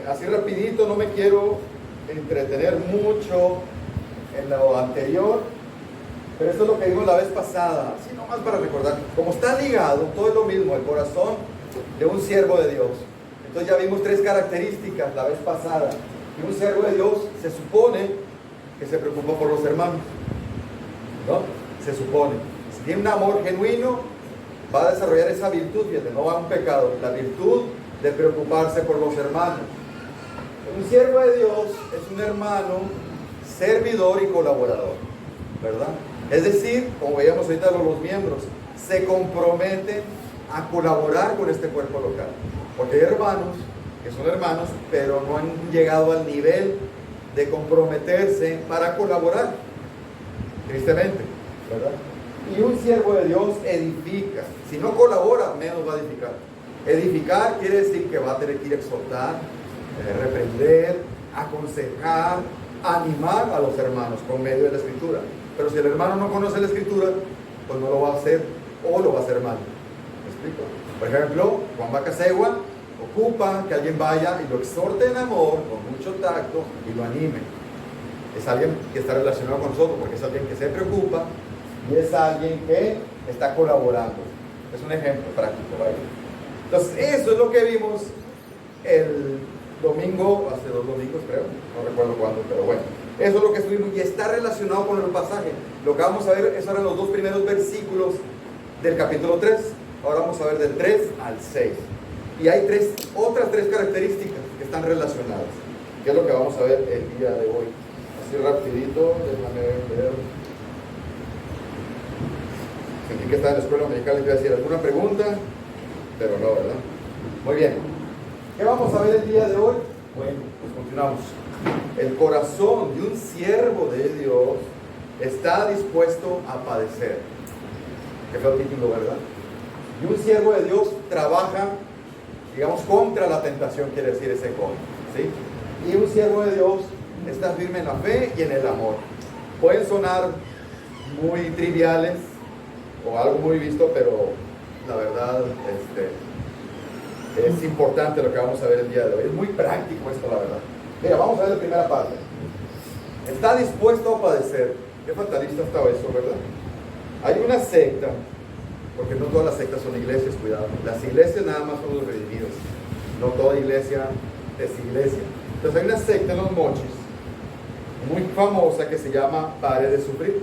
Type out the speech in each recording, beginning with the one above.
así rapidito, no me quiero entretener mucho en lo anterior, pero esto es lo que vimos la vez pasada, así nomás para recordar, como está ligado, todo es lo mismo, el corazón de un siervo de Dios. Entonces ya vimos 3 características la vez pasada, y un siervo de Dios se supone que se preocupa por los hermanos, ¿no? Se supone, si tiene un amor genuino, va a desarrollar esa virtud, fíjate, no va a un pecado, la virtud de preocuparse por los hermanos. Un siervo de Dios es un hermano servidor y colaborador, ¿verdad? Es decir, como veíamos ahorita los miembros, se comprometen a colaborar con este cuerpo local. Porque hay hermanos que son hermanos, pero no han llegado al nivel de comprometerse para colaborar, tristemente, ¿verdad? Y un siervo de Dios edifica. Si no colabora, menos va a edificar. Edificar quiere decir que va a tener que ir a exhortar, reprender, aconsejar, animar a los hermanos con medio de la Escritura. Pero si el hermano no conoce la Escritura, pues no lo va a hacer o lo va a hacer mal. ¿Me explico? Por ejemplo, Juan Bacasegua ocupa que alguien vaya y lo exhorte en amor, con mucho tacto, y lo anime. Es alguien que está relacionado con nosotros, porque es alguien que se preocupa y es alguien que está colaborando. Es un ejemplo práctico, ¿vale? Entonces, eso es lo que vimos el domingo, hace 2 domingos creo, no recuerdo cuándo, pero bueno, eso es lo que estuvimos, y está relacionado con el pasaje. Lo que vamos a ver, esos eran los 2 primeros versículos del capítulo 3, ahora vamos a ver del 3 al 6, y hay otras 3 características que están relacionadas, que es lo que vamos a ver el día de hoy. Así rapidito, déjame ver. Sentí que estaba en la escuela dominical y te iba a decir alguna pregunta, pero no, ¿verdad? Muy bien. ¿Qué vamos a ver el día de hoy? Bueno, pues continuamos. El corazón de un siervo de Dios está dispuesto a padecer. Qué feo título, ¿verdad? Y un siervo de Dios trabaja, digamos, contra la tentación, quiere decir ese contra, ¿sí? Y un siervo de Dios está firme en la fe y en el amor. Pueden sonar muy triviales o algo muy visto, pero la verdad, es importante lo que vamos a ver el día de hoy. Es muy práctico esto, la verdad. Mira, vamos a ver la primera parte. Está dispuesto a padecer. Qué fatalista estaba eso, ¿verdad? Hay una secta, porque no todas las sectas son iglesias, cuidado. Las iglesias nada más son los redimidos. No toda iglesia es iglesia. Entonces hay una secta en Los Mochis, muy famosa, que se llama Pare de Sufrir.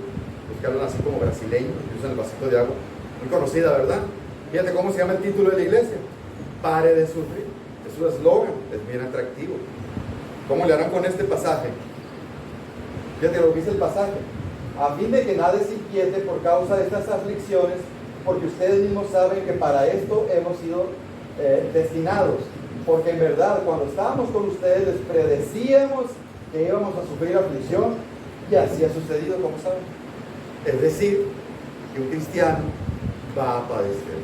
Los que hablan así como brasileños, que usan el vasito de agua. Muy conocida, ¿verdad? Fíjate cómo se llama el título de la iglesia. Pare de sufrir. Es un eslogan, es bien atractivo. ¿Cómo le harán con este pasaje? Fíjate lo que dice el pasaje. A fin de que nadie se inquiete por causa de estas aflicciones, porque ustedes mismos saben que para esto hemos sido destinados. Porque en verdad, cuando estábamos con ustedes, les predecíamos que íbamos a sufrir aflicción, y así ha sucedido, como saben. Es decir, que un cristiano va a padecer.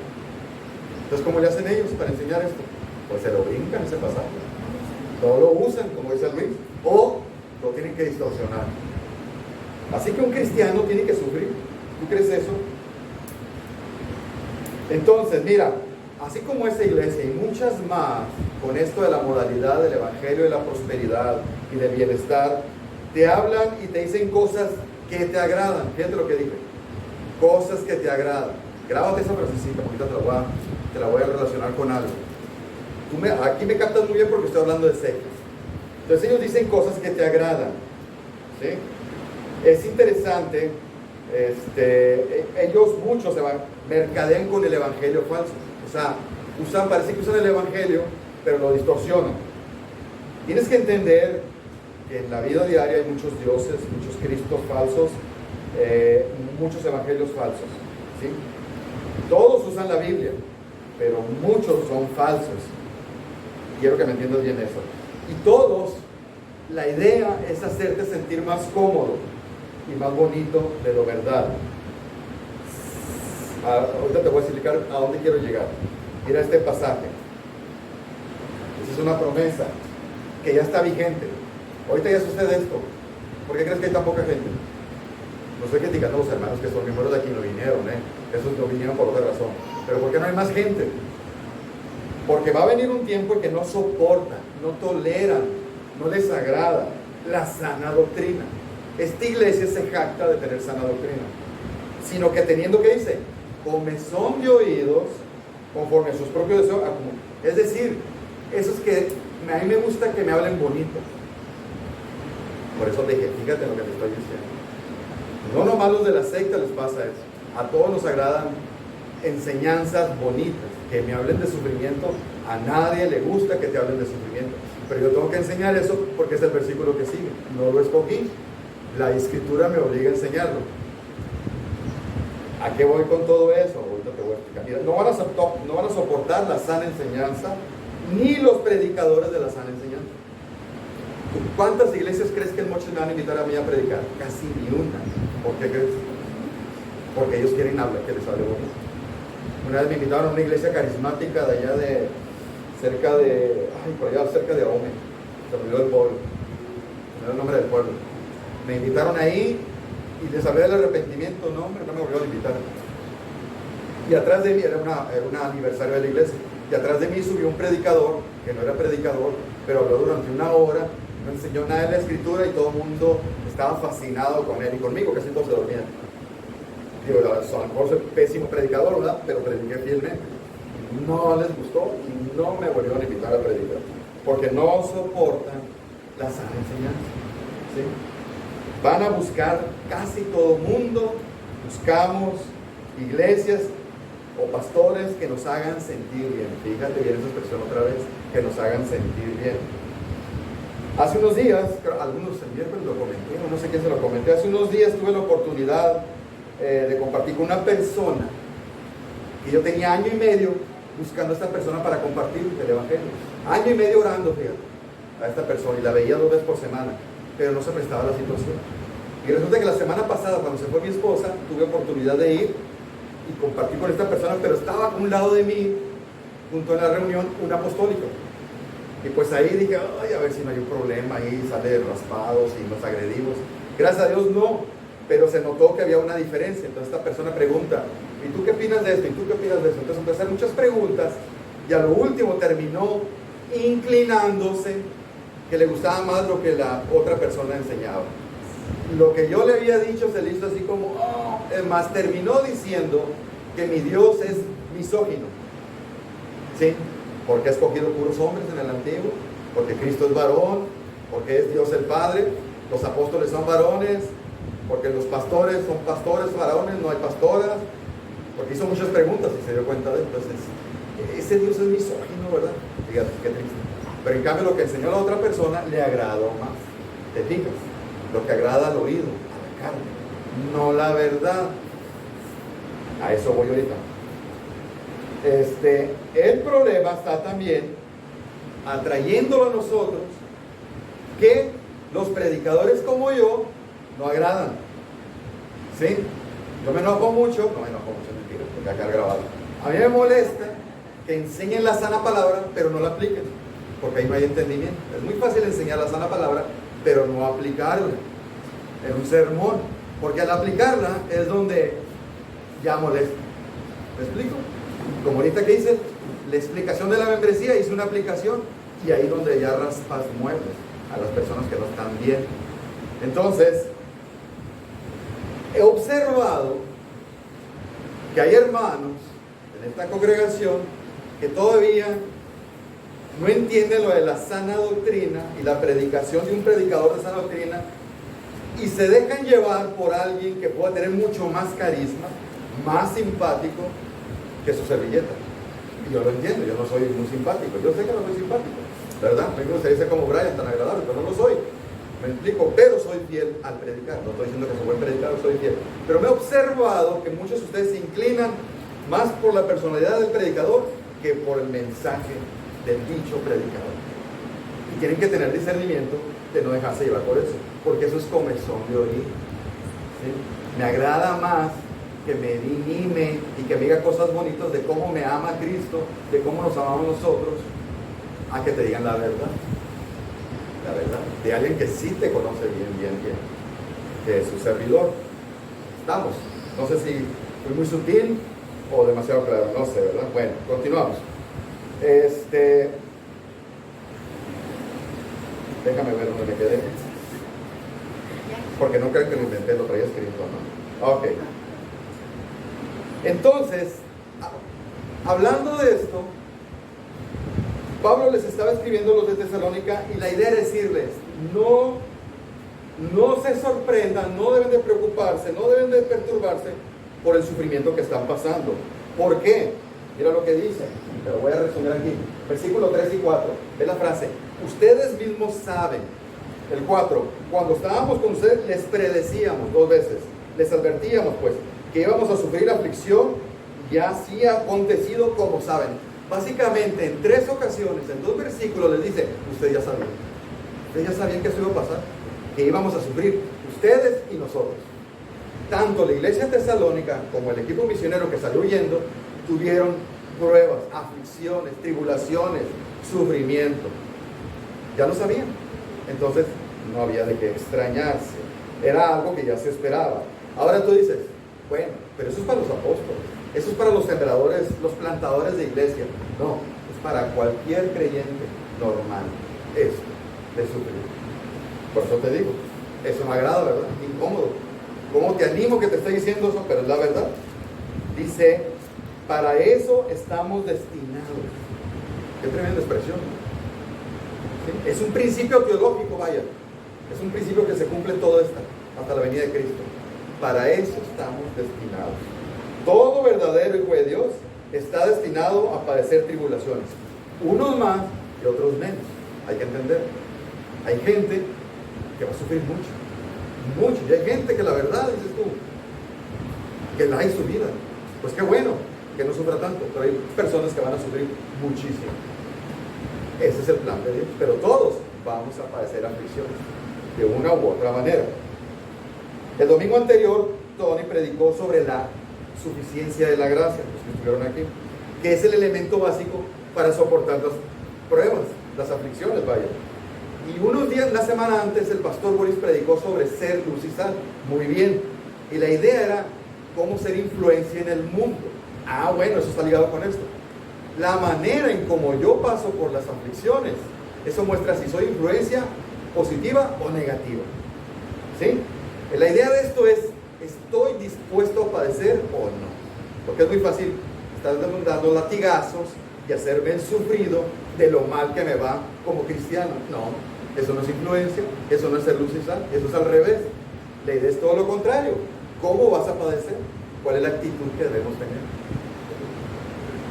Entonces, ¿cómo le hacen ellos para enseñar esto? Pues se lo brincan ese pasaje. No lo usan, como dice Luis, o lo tienen que distorsionar. Así que un cristiano tiene que sufrir. ¿Tú crees eso? Entonces, mira, así como esa iglesia y muchas más, con esto de la modalidad del evangelio de la prosperidad y del bienestar, te hablan y te dicen cosas que te agradan. Fíjate lo que dije. Cosas que te agradan. Grábate esa frasecita, ahorita te la voy a relacionar con algo. Aquí me captas muy bien porque estoy hablando de sectas. Entonces ellos dicen cosas que te agradan, ¿sí? Es interesante, ellos muchos mercadean con el evangelio falso. O sea, parece que usan el evangelio, pero lo distorsionan. Tienes que entender que en la vida diaria hay muchos dioses, muchos cristos falsos, muchos evangelios falsos, ¿sí? Todos usan la Biblia, pero muchos son falsos. Quiero que me entiendas bien eso. Y todos, la idea es hacerte sentir más cómodo y más bonito de lo verdad. Ahorita te voy a explicar a dónde quiero llegar. Mira este pasaje. Esa es una promesa que ya está vigente. Ahorita ya sucede esto. ¿Por qué crees que hay tan poca gente? No estoy criticando a los hermanos que son miembros de aquí, no vinieron, esos no vinieron por otra razón. Pero ¿por qué no hay más gente? Porque va a venir un tiempo en que no soportan, no toleran, no les agrada la sana doctrina. Esta iglesia se jacta de tener sana doctrina, sino que teniendo, ¿qué dice? Comezón de oídos, conforme a sus propios deseos. Es decir, esos que a mí me gusta que me hablen bonito. Por eso te dije, fíjate en lo que te estoy diciendo. No nomás los de la secta les pasa eso. A todos nos agradan enseñanzas bonitas, que me hablen de sufrimiento. A nadie le gusta que te hablen de sufrimiento, pero yo tengo que enseñar eso porque es el versículo que sigue. No lo escogí, la escritura me obliga a enseñarlo. ¿A qué voy con todo eso? Ahorita te voy a explicar. Mira, no van a soportar la sana enseñanza, ni los predicadores de la sana enseñanza. ¿Cuántas iglesias crees que en muchos me van a invitar a mí a predicar? Casi ni una. ¿Por qué crees? Porque ellos quieren hablar, que les hable bonito. Una vez me invitaron a una iglesia carismática de allá cerca de Ome, se me olvidó el pueblo, no era el nombre del pueblo. Me invitaron ahí y les hablé del arrepentimiento. No, hombre, no me volvieron a invitar. Y atrás de mí, era un aniversario de la iglesia, y atrás de mí subió un predicador, que no era predicador, pero habló durante una hora, no enseñó nada de la escritura y todo el mundo estaba fascinado con él y conmigo, casi todos se dormían. Digo, a lo mejor soy pésimo predicador, ¿verdad? Pero prediqué fielmente. No les gustó y no me volvieron a invitar a predicar, porque no soportan la sana enseñanza, ¿sí? Van a buscar, casi todo mundo, buscamos iglesias o pastores que nos hagan sentir bien. Fíjate bien esa expresión otra vez, que nos hagan sentir bien. Hace unos días, algunos el miércoles lo comenté, no sé quién se lo comenté, hace unos días tuve la oportunidad de compartir con una persona que yo tenía año y medio buscando a esta persona para compartir el evangelio. Año y medio orando, fíjate, a esta persona, y la veía 2 veces por semana, pero no se prestaba la situación. Y resulta que la semana pasada, cuando se fue mi esposa, tuve oportunidad de ir y compartir con esta persona, pero estaba a un lado de mí, junto a la reunión, un apostólico. Y pues ahí dije, ay, a ver si no hay un problema, ahí sale raspados y nos agredimos. Gracias a Dios no, pero se notó que había una diferencia. Entonces esta persona pregunta, ¿y tú qué opinas de esto? ¿Y tú qué opinas de esto? Entonces empezó a hacer muchas preguntas y a lo último terminó inclinándose que le gustaba más lo que la otra persona enseñaba. Lo que yo le había dicho se le hizo así como, oh, es más, terminó diciendo que mi Dios es misógino, ¿sí? Porque ha escogido puros hombres en el Antiguo, porque Cristo es varón, porque es Dios el Padre, los apóstoles son varones, porque los pastores son pastores varones, no hay pastoras, porque hizo muchas preguntas y se dio cuenta de eso. Entonces, ese Dios es misógino, ¿verdad? Fíjate, qué triste. Pero en cambio lo que enseñó la otra persona le agradó más. ¿Te fijas? Lo que agrada al oído, a la carne, no la verdad. A eso voy ahorita. El problema está también atrayéndolo a nosotros, que los predicadores como yo no agradan. ¿Sí? Yo me enojo mucho, mentira, porque acá grabado. A mí me molesta que enseñen la sana palabra, pero no la apliquen, porque ahí no hay entendimiento. Es muy fácil enseñar la sana palabra, pero no aplicarla en un sermón, porque al aplicarla es donde ya molesta. ¿Me explico? Como ahorita que hice la explicación de la membresía, hice una aplicación y ahí donde ya raspas muebles a las personas que no están bien. Entonces, he observado que hay hermanos en esta congregación que todavía no entienden lo de la sana doctrina y la predicación de un predicador de sana doctrina, y se dejan llevar por alguien que pueda tener mucho más carisma, más simpático que su servilleta. Y yo lo entiendo, yo no soy muy simpático, yo sé que no soy simpático, ¿verdad? Me gusta decir como Brian, tan agradable, pero no lo soy. Me explico, pero soy fiel al predicar. No estoy diciendo que soy buen predicador, soy fiel. Pero me he observado que muchos de ustedes se inclinan más por la personalidad del predicador que por el mensaje del dicho predicador. Y tienen que tener discernimiento de no dejarse llevar por eso, porque eso es comezón de oír. ¿Sí? Me agrada más que me dinime y que me diga cosas bonitas de cómo me ama Cristo, de cómo nos amamos nosotros, a que te digan la verdad. La verdad, de alguien que sí te conoce bien, que es su servidor. Estamos. No sé si fui muy sutil o demasiado claro, no sé, ¿verdad? Bueno, continuamos. Déjame ver dónde me quedé. Porque no creo que lo inventé, lo traía escrito, ¿no? Ok. Entonces, hablando de esto, Pablo les estaba escribiendo a los de Tesalónica y la idea era decirles, no se sorprendan, no deben de preocuparse, no deben de perturbarse por el sufrimiento que están pasando. ¿Por qué? Mira lo que dice, pero voy a resumir aquí. Versículo 3 y 4, es la frase, ustedes mismos saben. El 4, cuando estábamos con ustedes les predecíamos 2 veces, les advertíamos pues que íbamos a sufrir aflicción y así ha acontecido como saben. Básicamente en 3 ocasiones, en 2 versículos les dice, ustedes ya sabían que eso iba a pasar, que íbamos a sufrir, ustedes y nosotros. Tanto la iglesia tesalónica como el equipo misionero que salió huyendo, tuvieron pruebas, aflicciones, tribulaciones, sufrimiento. Ya lo sabían. Entonces no había de qué extrañarse. Era algo que ya se esperaba. Ahora tú dices, bueno, pero eso es para los apóstoles, eso es para los sembradores, los plantadores de iglesia. No, es para cualquier creyente normal esto de sufrir. Por eso te digo, eso me agrada, ¿verdad? Incómodo. ¿Cómo te animo que te esté diciendo eso? Pero es la verdad. Dice, para eso estamos destinados. Qué tremenda expresión. ¿Sí? Es un principio teológico, vaya. Es un principio que se cumple todo esto, hasta la venida de Cristo. Para eso estamos destinados. Todo verdadero hijo de Dios está destinado a padecer tribulaciones. Unos más y otros menos. Hay que entender. Hay gente que va a sufrir mucho. Y hay gente que la verdad, dices tú, que la hay su vida. Pues qué bueno que no sufra tanto, pero hay personas que van a sufrir muchísimo. Ese es el plan de Dios. Pero todos vamos a padecer aflicciones de una u otra manera. El domingo anterior, Tony predicó sobre la suficiencia de la gracia, los que estuvieron aquí, que es el elemento básico para soportar las pruebas, las aflicciones, vaya. Y unos días, una semana antes, el pastor Boris predicó sobre ser luz y sal. Muy bien. Y la idea era cómo ser influencia en el mundo. Ah, bueno, eso está ligado con esto. La manera en cómo yo paso por las aflicciones, eso muestra si soy influencia positiva o negativa. ¿Sí? La idea de esto es, ¿estoy dispuesto a padecer o no? Porque es muy fácil estar dando latigazos y hacerme el sufrido de lo mal que me va como cristiano. No, eso no es influencia, eso no es ser luz y sal, eso es al revés. La idea es todo lo contrario. ¿Cómo vas a padecer? ¿Cuál es la actitud que debemos tener?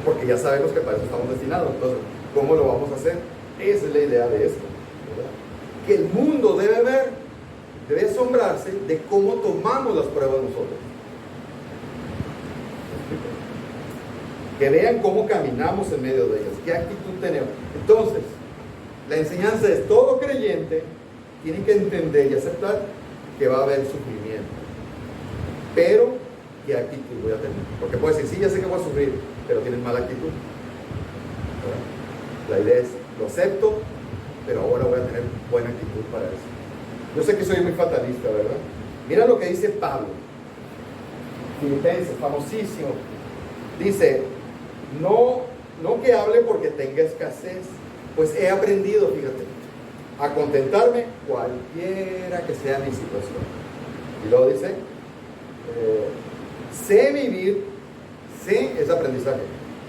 Porque ya sabemos que para eso estamos destinados. Entonces, ¿cómo lo vamos a hacer? Esa es la idea de esto, ¿verdad? Que el mundo debe ver, debe asombrarse de cómo tomamos las pruebas nosotros. Que vean cómo caminamos en medio de ellas, qué actitud tenemos. Entonces, la enseñanza es, todo creyente tiene que entender y aceptar que va a haber sufrimiento. Pero, ¿qué actitud voy a tener? Porque puedes decir, sí, ya sé que voy a sufrir, pero tienes mala actitud. ¿Verdad? La idea es, lo acepto, pero ahora voy a tener buena actitud para eso. Yo sé que soy muy fatalista, ¿verdad? Mira lo que dice Pablo. Filipenses, famosísimo. Dice, no que hable porque tenga escasez, pues he aprendido, fíjate, a contentarme cualquiera que sea mi situación. Y luego dice, sé vivir, es aprendizaje,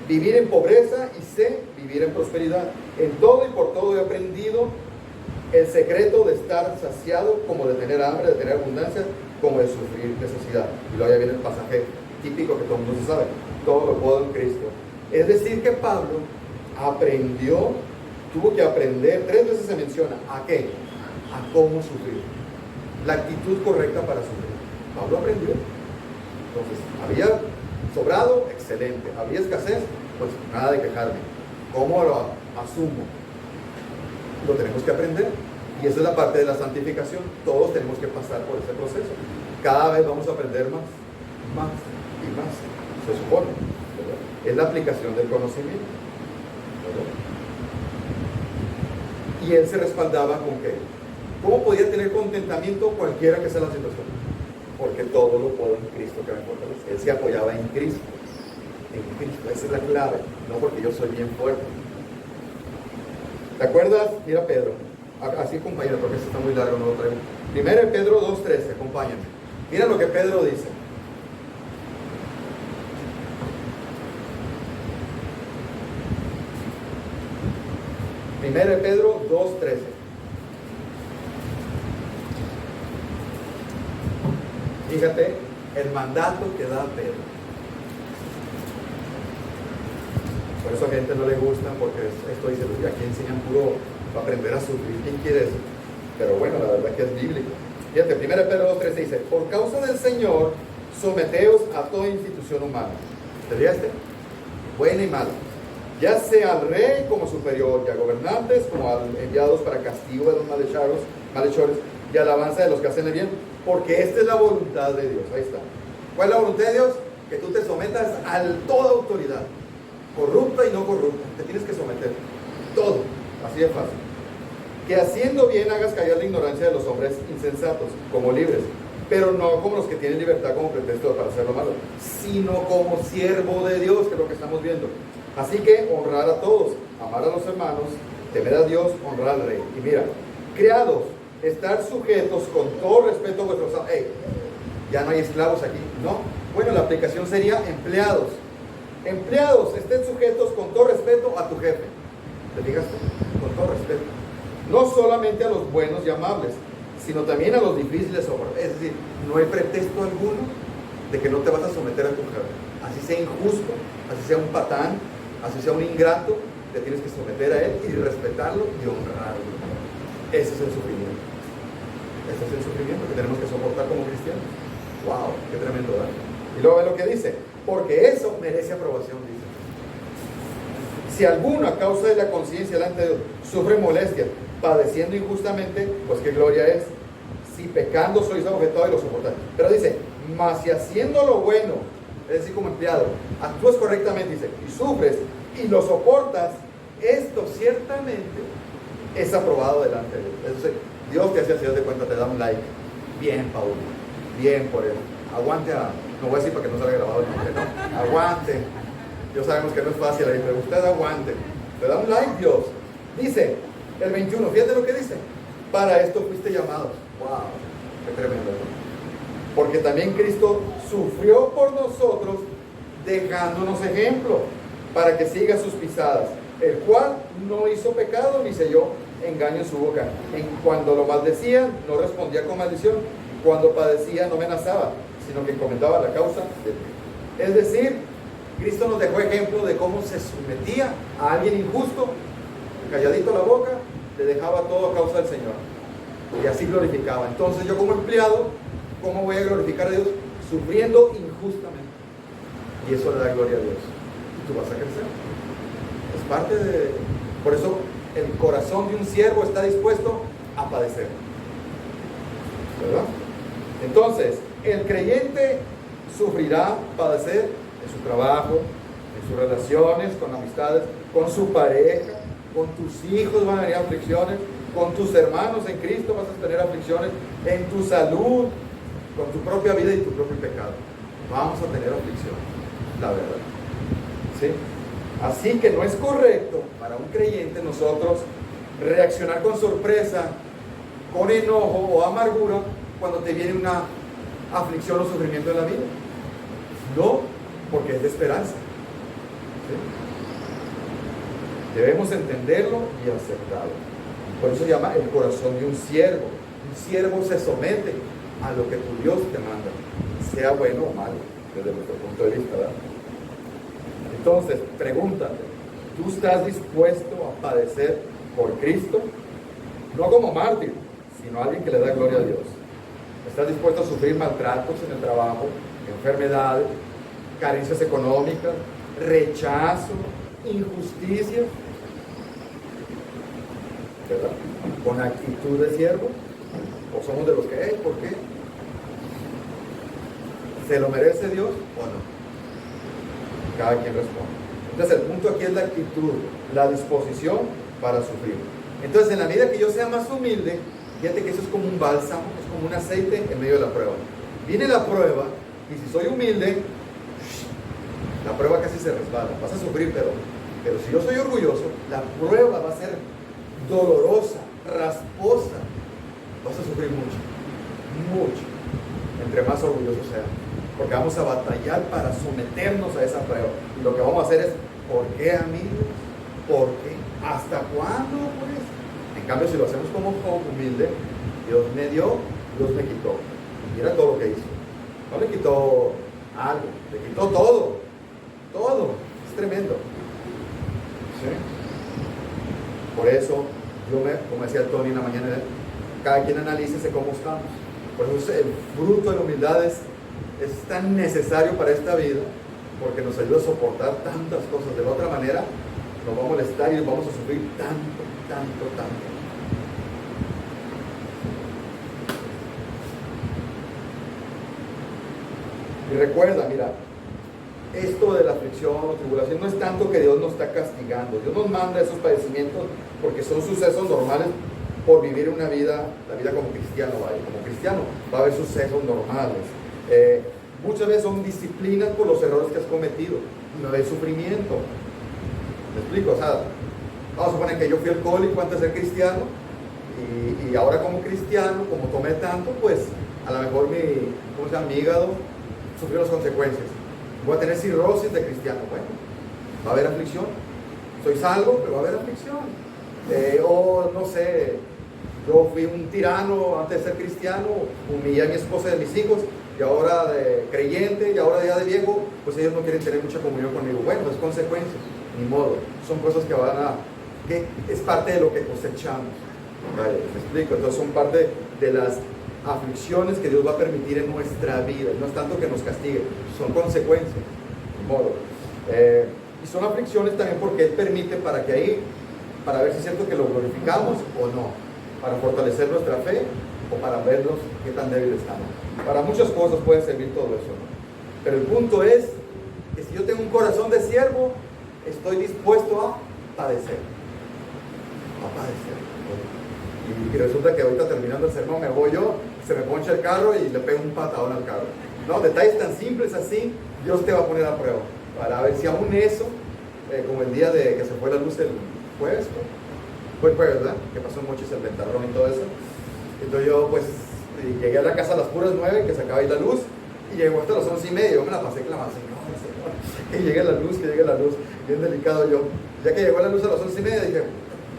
vivir en pobreza y sé vivir en prosperidad. En todo y por todo he aprendido el secreto de estar saciado, como de tener hambre, de tener abundancia, como de sufrir necesidad. Y luego ya viene el pasaje típico que todo el mundo se sabe, todo lo puedo en Cristo. Es decir que Pablo aprendió, tuvo que aprender, 3 veces se menciona, ¿a qué? A cómo sufrir. La actitud correcta para sufrir. Pablo aprendió. Entonces, había sobrado, excelente. Había escasez, pues nada de quejarme. ¿Cómo lo asumo? Lo tenemos que aprender. Y esa es la parte de la santificación. Todos tenemos que pasar por ese proceso. Cada vez vamos a aprender más y más. Se supone, ¿verdad? Es la aplicación del conocimiento, ¿verdad? Y él se respaldaba con qué. ¿Cómo podía tener contentamiento cualquiera que sea la situación? Porque todo lo puedo en Cristo que me fortalece. Él se apoyaba en Cristo. En Cristo, esa es la clave. No porque yo soy bien fuerte. ¿Te acuerdas? Mira Pedro. Así acompáñame porque esto está muy largo, no lo traigo. Primero en Pedro 2:13, acompáñame. Mira lo que Pedro dice. Primero en Pedro 2:13. Fíjate el mandato que da Pedro. Por eso a gente no le gusta, porque esto dice, aquí enseñan puro aprender a sufrir. ¿Quién quiere eso? Pero bueno, la verdad que es bíblico. Fíjate, 1 Pedro 2:13 dice, por causa del Señor, someteos a toda institución humana. ¿Te fijaste? Buena y mala. Ya sea al rey como superior, y a gobernantes como a enviados para castigo de los malhechores y alabanza de los que hacen el bien, porque esta es la voluntad de Dios. Ahí está. ¿Cuál es la voluntad de Dios? Que tú te sometas a toda autoridad, corrupta y no corrupta. Te tienes que someter. Todo. Así de fácil. Que haciendo bien hagas callar la ignorancia de los hombres insensatos, como libres, pero no como los que tienen libertad como pretexto para hacer lo malo, sino como siervo de Dios, que es lo que estamos viendo. Así que honrar a todos, amar a los hermanos, temer a Dios, honrar al rey. Y mira, criados, estar sujetos con todo respeto a vuestros... ya no hay esclavos aquí, ¿no? Bueno, la aplicación sería empleados. Empleados, estén sujetos con todo respeto a tu jefe. ¿Te fijas? Con todo respeto. No solamente a los buenos y amables, sino también a los difíciles. Es decir, no hay pretexto alguno de que no te vas a someter a tu jefe. Así sea injusto, así sea un patán, así sea un ingrato, te tienes que someter a él y respetarlo y honrarlo. Ese es el sufrimiento. Ese es el sufrimiento que tenemos que soportar como cristianos. ¡Wow! ¡Qué tremendo! ¿Verdad? Y luego ve lo que dice. Porque eso merece aprobación, dice. Si alguno a causa de la conciencia delante de Dios sufre molestia, padeciendo injustamente, pues qué gloria es. Si pecando sois objetado y lo soportáis. Pero dice, mas si haciendo lo bueno, es decir, como empleado, actúas correctamente, dice, y sufres y lo soportas, esto ciertamente es aprobado delante de Dios. Entonces, Dios te hace así de cuenta, te da un like. Bien, Paulo. Bien por él. Aguante a... No voy a decir para que no salga grabado el nombre, ¿no? Aguante. Dios sabemos que no es fácil ahí, pero usted aguante. Le da un like, Dios. Dice, el 21, fíjate lo que dice. Para esto fuiste llamados. ¡Wow! ¡Qué tremendo! Porque también Cristo sufrió por nosotros, dejándonos ejemplo, para que siga sus pisadas, el cual no hizo pecado ni selló engaño en su boca. Cuando lo maldecían, no respondía con maldición. Cuando padecía, no amenazaba, sino que encomendaba la causa de Dios. Es decir, Cristo nos dejó ejemplo de cómo se sometía a alguien injusto, calladito la boca, le dejaba todo a causa del Señor. Y así glorificaba. Entonces yo como empleado, ¿cómo voy a glorificar a Dios? Sufriendo injustamente. Y eso le da gloria a Dios. Y tú vas a crecer. Es parte de... Por eso el corazón de un siervo está dispuesto a padecer. ¿Verdad? Entonces, el creyente sufrirá padecer en su trabajo, en sus relaciones, con amistades, con su pareja, con tus hijos van a venir aflicciones, con tus hermanos en Cristo vas a tener aflicciones, en tu salud, con tu propia vida y tu propio pecado. Vamos a tener aflicciones, la verdad. ¿Sí? Así que no es correcto para un creyente nosotros reaccionar con sorpresa, con enojo o amargura cuando te viene una aflicción o sufrimiento en la vida. No, porque es de esperanza. ¿Sí? Debemos entenderlo y aceptarlo. Por eso se llama el corazón de un siervo. Un siervo se somete a lo que tu Dios te manda, sea bueno o malo, desde nuestro punto de vista, ¿verdad? Entonces, pregúntate, ¿tú estás dispuesto a padecer por Cristo? No como mártir, sino alguien que le da gloria a Dios. ¿Estás dispuesto a sufrir maltratos en el trabajo, enfermedades, carencias económicas, rechazo, injusticia? ¿Verdad? ¿Con actitud de siervo? ¿O somos de los que, ¿por qué? ¿Se lo merece Dios o no? Cada quien responde. Entonces el punto aquí es la actitud, la disposición para sufrir. Entonces en la medida que yo sea más humilde, fíjate que eso es como un bálsamo, es como un aceite en medio de la prueba. Viene la prueba y si soy humilde, la prueba casi se resbala. Vas a sufrir, pero si yo soy orgulloso, la prueba va a ser dolorosa, rasposa, vas a sufrir mucho, mucho, entre más orgulloso sea, porque vamos a batallar para someternos a esa prueba. Y lo que vamos a hacer es, ¿por qué, amigos? ¿Por qué? ¿Hasta cuándo? Pues, en cambio, si lo hacemos como humilde, Dios me dio, Dios me quitó. Mira todo lo que hizo. No le quitó algo, le quitó todo. Todo. Es tremendo. ¿Sí? Por eso, como decía Tony en la mañana, cada quien analícese cómo estamos. Por eso el fruto de la humildad es tan necesario para esta vida, porque nos ayuda a soportar tantas cosas. De la otra manera, nos va a molestar y nos vamos a sufrir tanto, tanto, tanto. Y recuerda, mira, esto de la aflicción o tribulación no es tanto que Dios nos está castigando. Dios nos manda esos padecimientos porque son sucesos normales por vivir una vida, la vida como cristiano, ¿vale? Como cristiano va a haber sucesos normales. Muchas veces son disciplinas por los errores que has cometido y no hay sufrimiento. ¿Me explico? O sea, vamos a suponer que yo fui alcohólico antes de ser cristiano y ahora como cristiano, como tomé tanto, pues a lo mejor mi hígado sufrió las consecuencias. Voy a tener cirrosis de cristiano. Bueno, va a haber aflicción. Soy salvo, pero va a haber aflicción. O no sé, yo fui un tirano antes de ser cristiano, humillé a mi esposa y a mis hijos, y ahora de creyente, y ahora ya de viejo, pues ellos no quieren tener mucha comunión conmigo. Bueno, es consecuencia, ni modo. Son cosas que es parte de lo que cosechamos. Vale, ¿me explico? Entonces son parte de las aflicciones que Dios va a permitir en nuestra vida. No es tanto que nos castigue, son consecuencias, ni modo. Y son aflicciones también porque Él permite para ver si es cierto que lo glorificamos o no, para fortalecer nuestra fe o para vernos qué tan débiles estamos. Para muchas cosas puede servir todo eso, ¿no? Pero el punto es que si yo tengo un corazón de siervo, estoy dispuesto a padecer. Y resulta que ahorita terminando el sermón me voy yo, se me poncha el carro y le pego un patadón al carro. No, detalles tan simples así, Dios te va a poner a prueba, para ver si aún eso, como el día de que se fue la luz el jueves, fue el jueves, ¿verdad? Que pasó mucho el ventarrón y todo eso. Entonces yo pues llegué a la casa a las puras 9, que se acaba ahí la luz, y llegó hasta las 11:30, yo me la pasé clamando, Señor, que llegue la luz, bien delicado yo. Ya que llegó la luz a las 11:30, dije,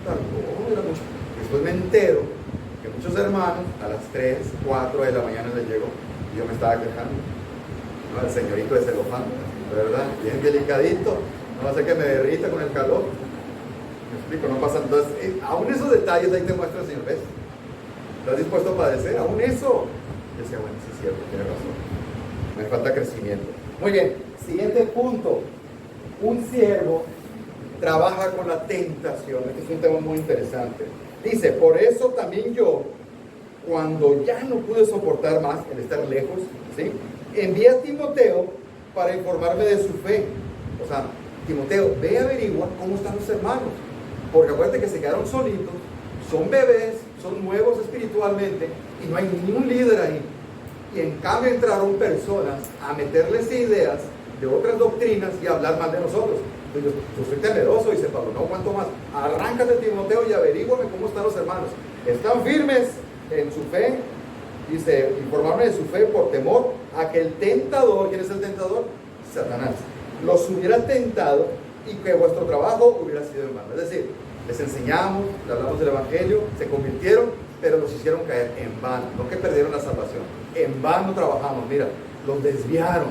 no era mucho. Después me entero que muchos hermanos a las 3, 4 de la mañana les llegó, y yo me estaba quejando, ¿no? El señorito de celofán, ¿verdad? Bien delicadito, no va a ser que me derrita con el calor. Me explico, no pasa. Entonces, aún esos detalles ahí te muestra el Señor, ¿ves? ¿Estás dispuesto a padecer? Aún eso. Yo decía, bueno, sí es cierto, tiene razón. Me falta crecimiento. Muy bien, siguiente punto. Un siervo trabaja con la tentación. Este es un tema muy interesante. Dice, por eso también yo, cuando ya no pude soportar más el estar lejos, ¿sí? Envié a Timoteo para informarme de su fe. O sea, Timoteo, ve y averigua cómo están los hermanos. Porque acuérdate que se quedaron solitos, son bebés, son nuevos espiritualmente y no hay ningún líder ahí. Y en cambio entraron personas a meterles ideas de otras doctrinas y a hablar mal de nosotros. Entonces yo soy temeroso, dice Pablo, no aguanto más. Arráncate, Timoteo, y averíguame cómo están los hermanos. ¿Están firmes en su fe? Dice, informarme de su fe por temor a que el tentador, ¿quién es el tentador? Satanás, los hubiera tentado y que vuestro trabajo hubiera sido en vano. Es decir, les enseñamos, les hablamos del Evangelio, se convirtieron, pero los hicieron caer en vano, no que perdieron la salvación. En vano trabajamos, mira, los desviaron.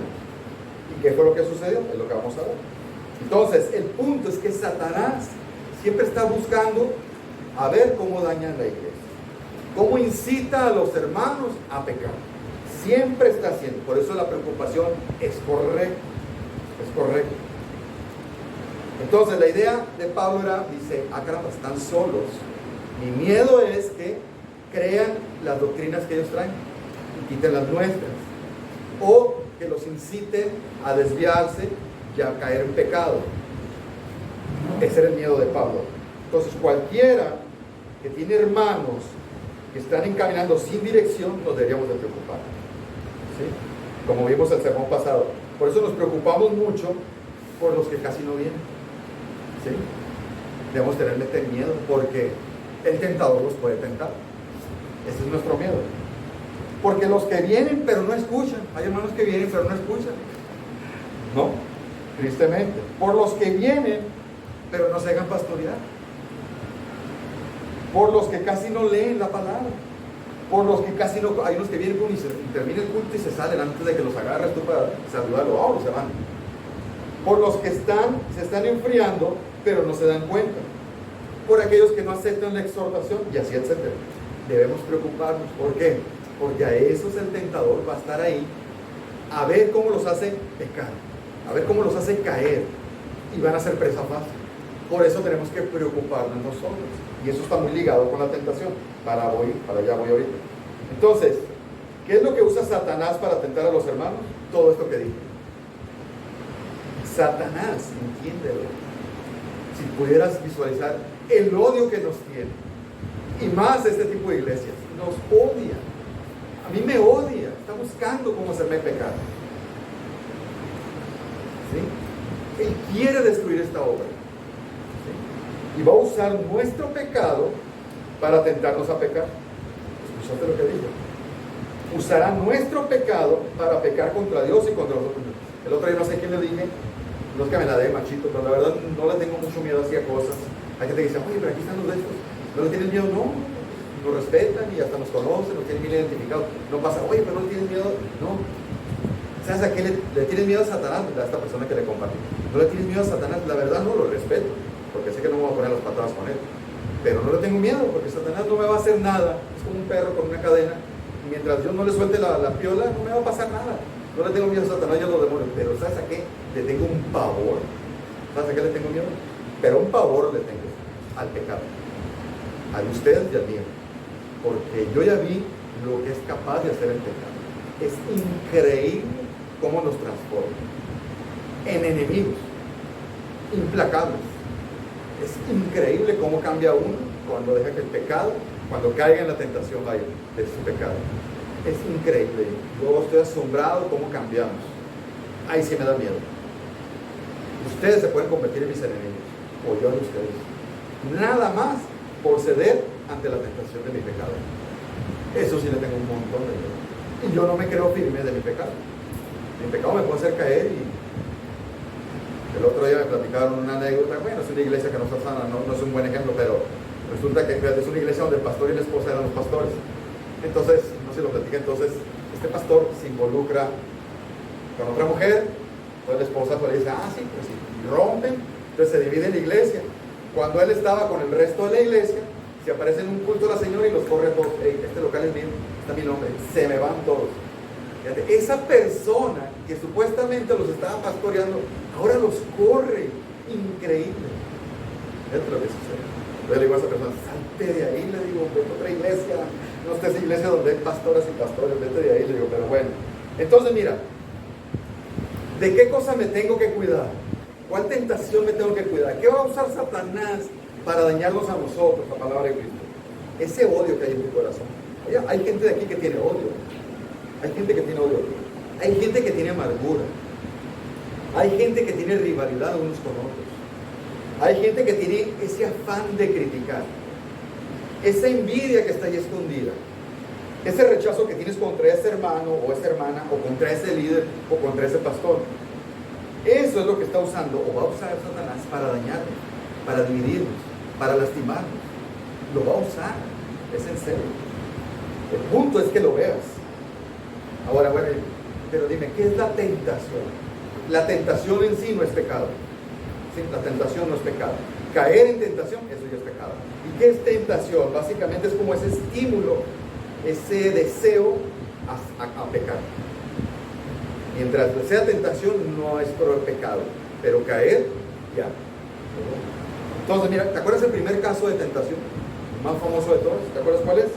¿Y qué fue lo que sucedió? Es lo que vamos a ver. Entonces, el punto es que Satanás siempre está buscando a ver cómo dañan la iglesia, cómo incita a los hermanos a pecar. Siempre está haciendo, por eso la preocupación es correcta, es correcta. Entonces la idea de Pablo era, dice, caramba, están solos. Mi miedo es que crean las doctrinas que ellos traen y quiten las nuestras, o que los inciten a desviarse y a caer en pecado. Ese era el miedo de Pablo. Entonces cualquiera que tiene hermanos que están encaminando sin dirección, nos deberíamos de preocupar, ¿sí? Como vimos el sermón pasado. Por eso nos preocupamos mucho por los que casi no vienen, ¿sí? Debemos tenerle miedo porque el tentador los puede tentar. Ese es nuestro miedo. Porque los que vienen pero no escuchan, hay hermanos que vienen pero no escuchan, ¿no? Tristemente. Por los que vienen pero no se dejan pastorear. Por los que casi no leen la palabra. Por los que casi no, hay unos que vienen y termina el culto y se salen antes de que los agarres tú para saludarlo, ahora se van. Por los que se están enfriando pero no se dan cuenta. Por aquellos que no aceptan la exhortación y así, etcétera. Debemos preocuparnos. ¿Por qué? Porque a esos el tentador va a estar ahí a ver cómo los hace pecar, a ver cómo los hace caer y van a ser presa fácil. Por eso tenemos que preocuparnos nosotros. Y eso está muy ligado con la tentación. Para allá voy ahorita. Entonces, ¿qué es lo que usa Satanás para tentar a los hermanos? Todo esto que dije. Satanás, entiéndelo. Si pudieras visualizar el odio que nos tiene, y más este tipo de iglesias, nos odia. A mí me odia, está buscando cómo hacerme pecar. ¿Sí? Él quiere destruir esta obra. ¿Sí? Y va a usar nuestro pecado para tentarnos a pecar. ¿Escuchaste lo que dijo? Usará nuestro pecado para pecar contra Dios y contra nosotros. El otro día no sé quién le dije, no es que me la dé machito, pero la verdad no le tengo mucho miedo hacia cosas. Hay gente que dice, oye, pero aquí están los de estos. ¿No le tienen miedo? No, nos respetan y hasta nos conocen, nos tienen bien identificados. No pasa, oye, pero no le tienen miedo. No. ¿Sabes a qué le tienen miedo a Satanás? A esta persona que le compartí. No le tienes miedo a Satanás, la verdad no, lo respeto, porque sé que no me voy a poner las patadas con él. Pero no le tengo miedo, porque Satanás no me va a hacer nada. Es como un perro con una cadena. Y mientras yo no le suelte la piola, no me va a pasar nada. No le tengo miedo a Satanás y a los demonios. Pero ¿sabes a qué? Le tengo un pavor. ¿Sabes a qué le tengo miedo? Pero un pavor le tengo al pecado. Al de ustedes y al mío. Porque yo ya vi lo que es capaz de hacer el pecado. Es increíble cómo nos transforma en enemigos implacables. Es increíble cómo cambia uno cuando deja que el pecado, cuando caiga en la tentación vaya de su pecado. Es increíble. Yo estoy asombrado cómo cambiamos. Ahí sí me da miedo. Ustedes se pueden convertir en mis enemigos, o yo en ustedes. Nada más por ceder ante la tentación de mi pecado. Eso sí le tengo un montón de miedo. Y yo no me creo firme de mi pecado. Mi pecado me puede hacer caer y el otro día me platicaron una anécdota. Bueno, es una iglesia que no está sana, no es un buen ejemplo, pero resulta que es una iglesia donde el pastor y la esposa eran los pastores. Entonces, no se lo platica, entonces este pastor se involucra con otra mujer, entonces la esposa pues le dice, sí, pues sí, y rompen, entonces se divide la iglesia. Cuando él estaba con el resto de la iglesia, se aparece en un culto a la señora y los corre a todos. Hey, este local es mío, está mi nombre, se me van todos. Fíjate, esa persona que supuestamente los estaba pastoreando, ahora los corre. Increíble. Fíjate lo que sucede. Yo le digo a esa persona, salte de ahí, le digo, vete a otra iglesia, no estés en iglesia donde hay pastoras y pastores, vete de ahí, le digo, pero bueno. Entonces mira, ¿de qué cosa me tengo que cuidar? ¿Cuál tentación me tengo que cuidar? ¿Qué va a usar Satanás para dañarnos a nosotros, la palabra de Cristo? Ese odio que hay en tu corazón. Oye, hay gente de aquí que tiene odio. Hay gente que tiene odio. Hay gente que tiene amargura. Hay gente que tiene rivalidad unos con otros. Hay gente que tiene ese afán de criticar. Esa envidia que está ahí escondida. Ese rechazo que tienes contra ese hermano o esa hermana, o contra ese líder, o contra ese pastor. Eso es lo que está usando, o va a usar Satanás para dañarnos, para dividirnos, para lastimarnos. Lo va a usar. Es en serio. El punto es que lo veas. Ahora, bueno, pero dime, ¿qué es la tentación? La tentación en sí no es pecado. ¿Sí? La tentación no es pecado. Caer en tentación, eso ya es pecado. ¿Y qué es tentación? Básicamente es como ese estímulo, ese deseo a pecar. Mientras sea tentación, no es pecado. Pero caer, ya. Entonces, mira, ¿te acuerdas el primer caso de tentación? El más famoso de todos. ¿Te acuerdas cuál es?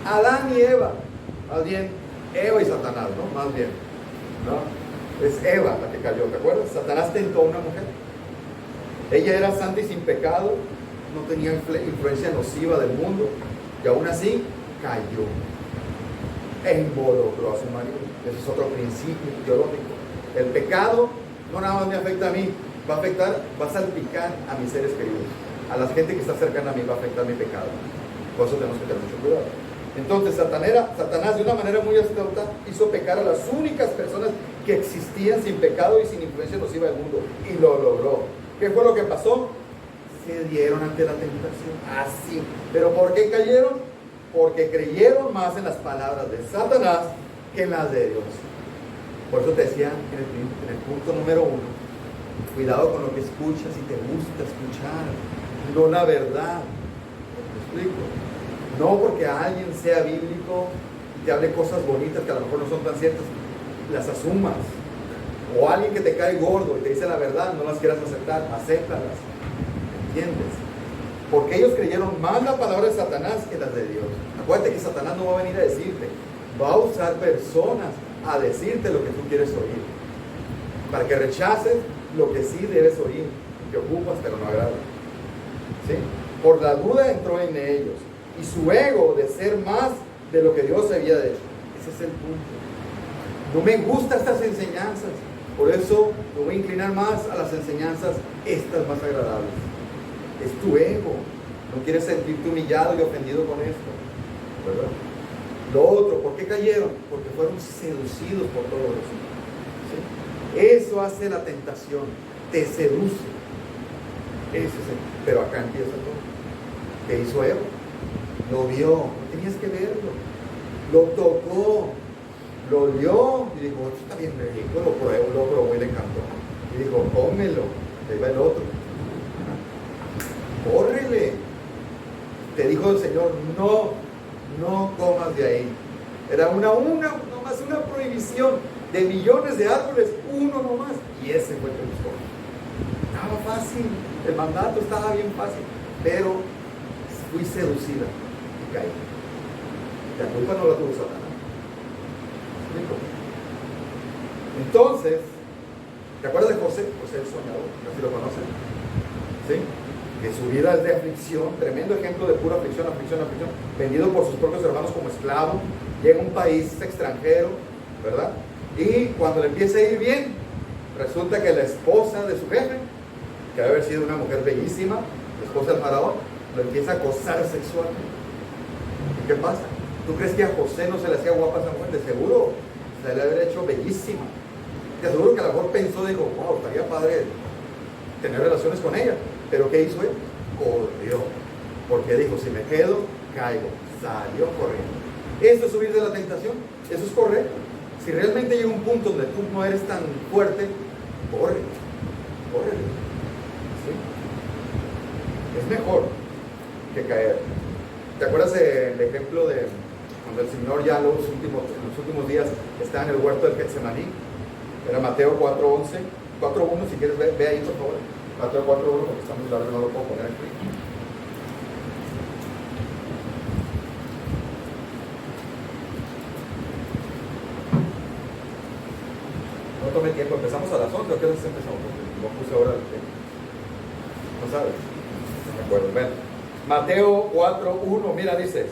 Adán y Eva. Más bien, Eva y Satanás, ¿no? Más bien, ¿no? Es Eva la que cayó, ¿te acuerdas? Satanás tentó a una mujer. Ella era santa y sin pecado, no tenía influencia nociva del mundo, y aún así cayó e involucró a su marido. Ese es otro principio teológico. El pecado no nada más me afecta a mí, va a salpicar a mis seres queridos. a la gente que está cercana a mí va a afectar mi pecado. Por eso tenemos que tener mucho cuidado. Entonces Satanás de una manera muy astuta hizo pecar a las únicas personas que existían sin pecado y sin influencia nociva del mundo, y lo logró. ¿Qué fue lo que pasó? Cedieron ante la tentación, así. ¿Pero por qué cayeron? Porque creyeron más en las palabras de Satanás que en las de Dios. Por eso te decía en el punto número 1, cuidado con lo que escuchas y te gusta escuchar, no la verdad. ¿Me explico? No porque alguien sea bíblico y te hable cosas bonitas que a lo mejor no son tan ciertas, las asumas. O alguien que te cae gordo y te dice la verdad, no las quieras aceptar, acéptalas. ¿Entiendes? Porque ellos creyeron más la palabra de Satanás que las de Dios. Acuérdate que Satanás no va a venir a decirte, va a usar personas a decirte lo que tú quieres oír, para que rechaces lo que sí debes oír, que ocupas pero no agrada. ¿Sí? Por la duda entró en ellos, y su ego de ser más de lo que Dios había hecho. Ese es el punto. No me gustan estas enseñanzas, por eso me voy a inclinar más a las enseñanzas estas más agradables. Es tu ego, no quieres sentirte humillado y ofendido con esto, ¿verdad? Lo otro, ¿por qué cayeron? Porque fueron seducidos por todo eso. ¿Sí? Eso hace la tentación, te seduce. Pero acá empieza todo. ¿Qué hizo Eva? Lo vio, no tenías que verlo. Lo tocó, lo olió y dijo, esto está bien rico, lo probó y le encantó. Y dijo, cómelo. Ahí va el otro. Córrele. Te dijo el Señor, no comas de ahí. Era nomás una prohibición de millones de árboles, uno nomás. Y ese fue el que buscó. Estaba fácil, el mandato estaba bien fácil, pero fui seducida y caí. La culpa no la tuvo Satanás. Entonces, ¿te acuerdas de José? José el soñador, no sé si lo conocen. ¿Sí? Que su vida es de aflicción, tremendo ejemplo de pura aflicción, vendido por sus propios hermanos como esclavo, llega a un país extranjero, ¿verdad? Y cuando le empieza a ir bien, resulta que la esposa de su jefe, que debe haber sido una mujer bellísima, la esposa del faraón, lo empieza a acosar sexualmente. ¿Y qué pasa? ¿Tú crees que a José no se le hacía guapa esa mujer? De seguro se le había hecho bellísima. Te aseguro que a lo mejor pensó, dijo, wow, estaría padre tener relaciones con ella. Pero ¿qué hizo él? Corrió. Porque dijo, si me quedo, caigo. Salió corriendo. Eso es huir de la tentación. Eso es correr. Si realmente llega un punto donde tú no eres tan fuerte, corre. Corre. ¿Sí? Es mejor que caer. ¿Te acuerdas del ejemplo de cuando el Señor ya en los últimos días está en el huerto del Getsemaní? Era Mateo 4:11, 4:1, si quieres ve ahí por favor. Mateo 4:1, porque está muy largo, no lo puedo poner aquí. No tome tiempo, empezamos a las 11, ¿o qué hora empezamos? No puse ahora el tiempo. ¿No sabes? No me acuerdo. Bueno, Mateo 4:1, mira, dice: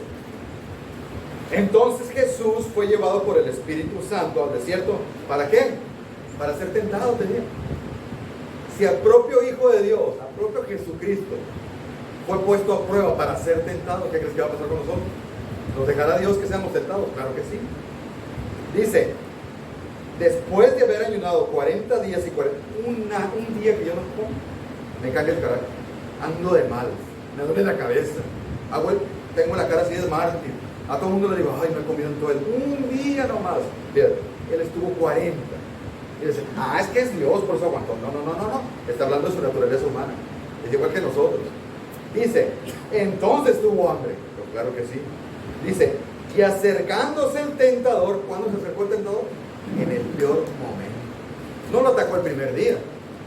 entonces Jesús fue llevado por el Espíritu Santo al desierto. ¿Para qué? Para ser tentado, tenía. Si al propio Hijo de Dios, al propio Jesucristo, fue puesto a prueba para ser tentado, ¿qué crees que va a pasar con nosotros? ¿Nos dejará Dios que seamos tentados? Claro que sí. Dice, después de haber ayunado 40 días y 40, un día que yo no como, me cambia el carácter. Ando de mal, me duele la cabeza. Tengo la cara así de mártir. A todo el mundo le digo, ay, no he comido en todo el un día nomás. Fíjate, él estuvo 40. Y dice, es que es Dios, por eso aguantó. No. Está hablando de su naturaleza humana. Es igual que nosotros. Dice, entonces tuvo hambre. Pues claro que sí. Dice, y acercándose el tentador, ¿cuándo se acercó el tentador? En el peor momento. No lo atacó el primer día,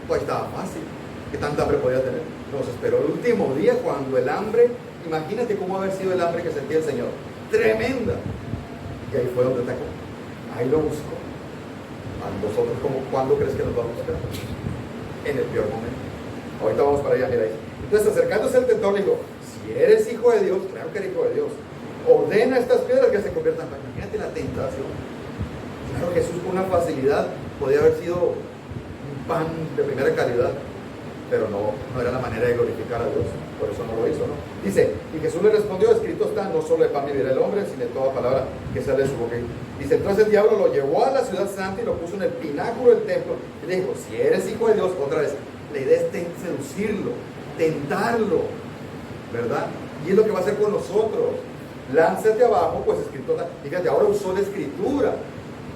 pues estaba fácil. ¿Qué tanta hambre podía tener? Nos esperó el último día cuando el hambre, imagínate cómo haber sido el hambre que sentía el Señor. Tremenda. Y ahí fue donde atacó. Ahí lo buscó. A nosotros, ¿cuándo crees que nos va a buscar? En el peor momento. Ahorita vamos para allá, mira ahí. Entonces, acercándose al tentador, le dijo, si eres hijo de Dios, claro que eres hijo de Dios, ordena estas piedras que se conviertan en pan. Imagínate la tentación. Claro, Jesús con una facilidad podía haber sido un pan de primera calidad. pero no era la manera de glorificar a Dios, por eso no lo hizo, ¿no? Dice, y Jesús le respondió, escrito está, no solo de pan vivirá el hombre, sino de toda palabra que sale de su boca. Dice, entonces el diablo lo llevó a la ciudad santa y lo puso en el pináculo del templo, y le dijo, si eres hijo de Dios, otra vez, la idea es seducirlo, tentarlo, ¿verdad? Y es lo que va a hacer con nosotros. Lánzate abajo, pues escrito está. Fíjate, ahora usó la escritura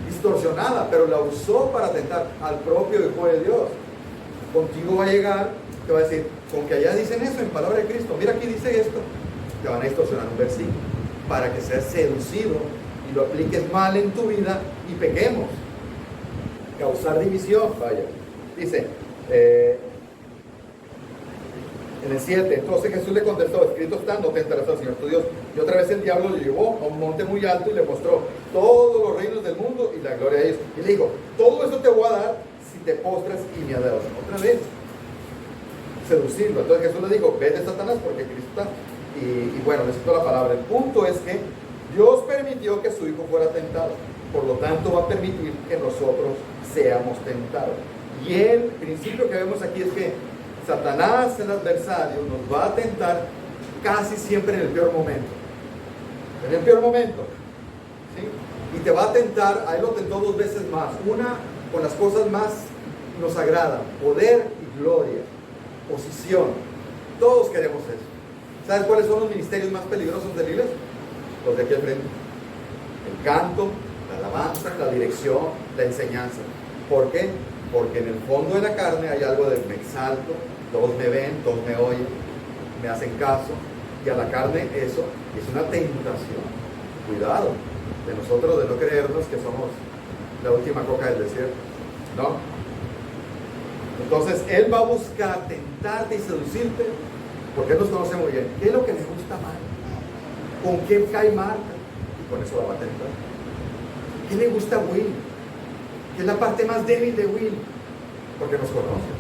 distorsionada, pero la usó para tentar al propio Hijo de Dios. Contigo va a llegar, te va a decir, con que allá dicen eso en palabra de Cristo, mira aquí dice esto, te van a distorsionar un versículo para que seas seducido y lo apliques mal en tu vida y pequemos. Causar división, vaya. Dice, en el 7, entonces Jesús le contestó, escrito está, no tentarás al Señor tu Dios. Y otra vez el diablo lo llevó a un monte muy alto y le mostró todos los reinos del mundo y la gloria de ellos. Y le dijo, todo eso te voy a dar si te postras y me adoras. Otra vez, seducirlo. Entonces Jesús le dijo, vete Satanás porque Cristo está. Y bueno, necesito la palabra. El punto es que Dios permitió que su Hijo fuera tentado. Por lo tanto, va a permitir que nosotros seamos tentados. Y el principio que vemos aquí es que Satanás, el adversario, nos va a tentar casi siempre en el peor momento. En el peor momento. ¿Sí? Y te va a tentar, a él lo tentó 2 veces más. Una con las cosas más nos agradan, poder y gloria, posición. Todos queremos eso. ¿Sabes cuáles son los ministerios más peligrosos de la iglesia? Los de aquí al frente. El canto, la alabanza, la dirección, la enseñanza. ¿Por qué? Porque en el fondo de la carne hay algo de me exalto, todos me ven, todos me oyen, me hacen caso, y a la carne eso es una tentación. Cuidado de nosotros de no creernos que somos la última coca del desierto, ¿no? Entonces él va a buscar tentarte y seducirte porque él nos conoce muy bien. ¿Qué es lo que le gusta mal? ¿Con qué cae marca? Y con eso la va a tentar. ¿Qué le gusta a Will? ¿Qué es la parte más débil de Will? Porque nos conocen.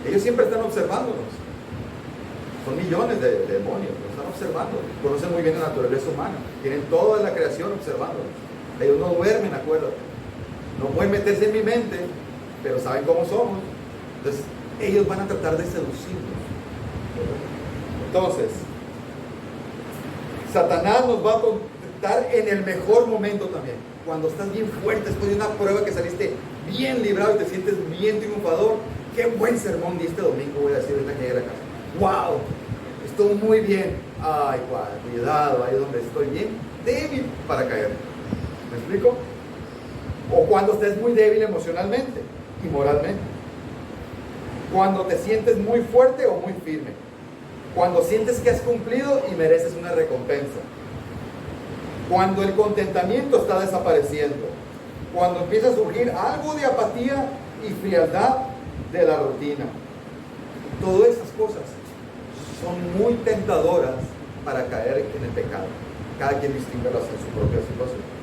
Ellos siempre están observándonos. Son millones de demonios, nos están observando. Conocen muy bien la naturaleza humana. Tienen toda la creación observándonos. Ellos no duermen, acuérdate. No pueden meterse en mi mente, pero saben cómo somos. Entonces, ellos van a tratar de seducirnos. Entonces, Satanás nos va a tentar en el mejor momento también. Cuando estás bien fuerte, después de una prueba que saliste bien librado y te sientes bien triunfador. Qué buen sermón di este domingo, voy a decir ahorita que llegue a la casa. ¡Wow! Estuvo muy bien. Ay, cuidado, ahí donde estoy bien débil para caer. ¿Me explico? O cuando estés muy débil emocionalmente y moralmente. Cuando te sientes muy fuerte o muy firme. Cuando sientes que has cumplido y mereces una recompensa. Cuando el contentamiento está desapareciendo. Cuando empieza a surgir algo de apatía y frialdad de la rutina. Todas esas cosas son muy tentadoras para caer en el pecado. Cada quien distingúelas en su propia situación.